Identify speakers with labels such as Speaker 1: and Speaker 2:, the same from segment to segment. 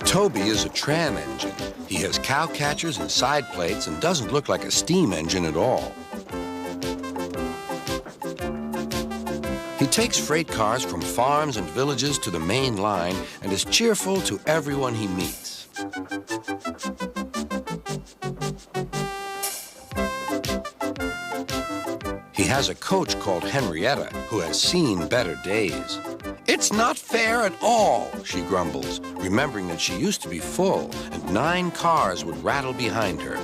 Speaker 1: Toby is a tram engine. He has cow catchers and side plates and doesn't look like a steam engine at all. He takes freight cars from farms and villages to the main line and is cheerful to everyone he meets. He has a coach called Henrietta who has seen better days. "It's not fair at all," she grumbles, remembering that she used to be full and 9 cars would rattle behind her.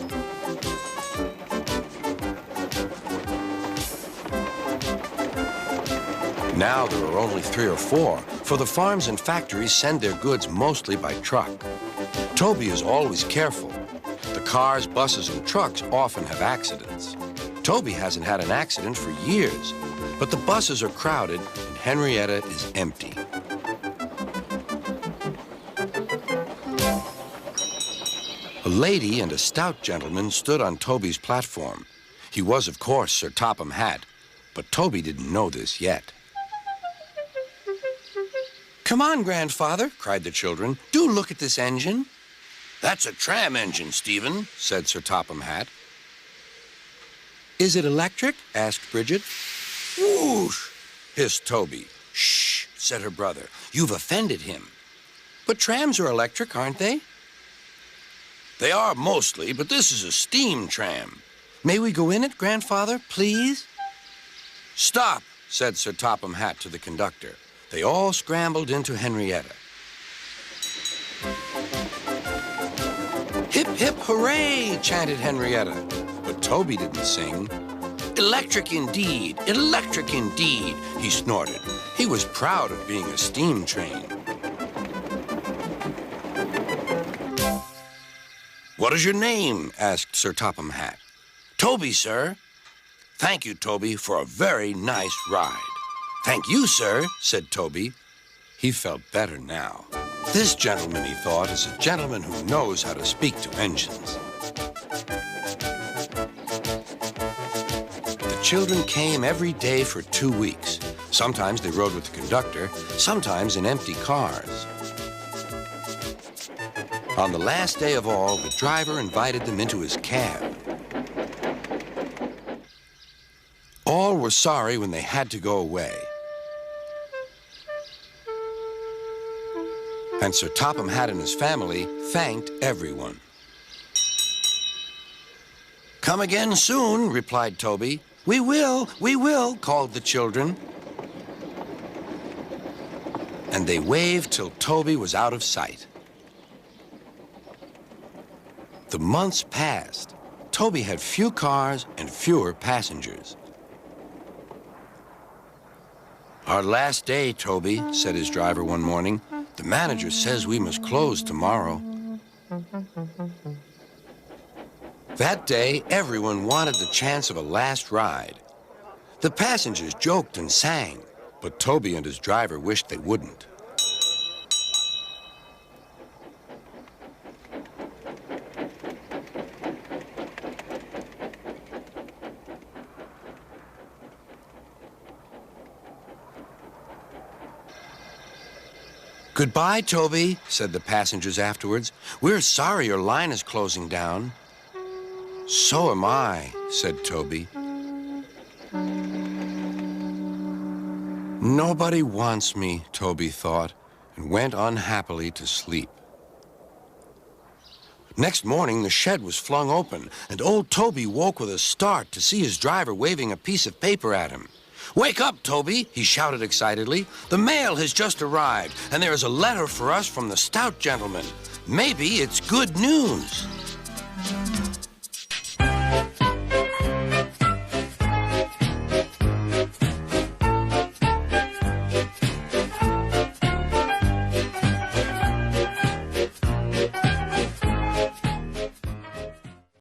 Speaker 1: Now there are only 3 or 4, for the farms and factories send their goods mostly by truck. Toby is always careful. The cars, buses, and trucks often have accidents. Toby hasn't had an accident for years, but the buses are crowded and Henrietta is empty. A lady and a stout gentleman stood on Toby's platform. He was, of course, Sir Topham Hatt, but Toby didn't know this yet. "Come on, grandfather," cried the children. "Do look at this engine." "That's a tram engine, Stephen," said Sir Topham Hatt. "Is it electric?" asked Bridget. "Whoosh!" hissed Toby. "Shh," said her brother. "You've offended him." "But trams are electric, aren't they?" "They are mostly, but this is a steam tram." "May we go in it, grandfather, please?" "Stop," said Sir Topham Hatt to the conductor. They all scrambled into Henrietta. "Hip, hip, hooray!" chanted Henrietta. But Toby didn't sing. "Electric indeed, electric indeed," he snorted. He was proud of being a steam train. "What is your name?" asked Sir Topham Hatt. "Toby, sir." "Thank you, Toby, for a very nice ride." "Thank you, sir," said Toby. He felt better now. This gentleman, he thought, is a gentleman who knows how to speak to engines. The children came every day for 2 weeks. Sometimes they rode with the conductor, sometimes in empty cars. On the last day of all, the driver invited them into his cab. All were sorry when they had to go away. And Sir Topham Hatt and his family thanked everyone. "Come again soon," replied Toby. We will," called the children. And they waved till Toby was out of sight. The months passed. Toby had few cars and fewer passengers. "Our last day, Toby," said his driver one morning. "The manager says we must close tomorrow." That day, everyone wanted the chance of a last ride. The passengers joked and sang, but Toby and his driver wished they wouldn't. "Goodbye, Toby," said the passengers afterwards. "We're sorry your line is closing down." "So am I," said Toby. Nobody wants me, Toby thought, and went unhappily to sleep. Next morning, the shed was flung open, and old Toby woke with a start to see his driver waving a piece of paper at him. "Wake up, Toby," he shouted excitedly. "The mail has just arrived, and there is a letter for us from the stout gentleman. Maybe it's good news."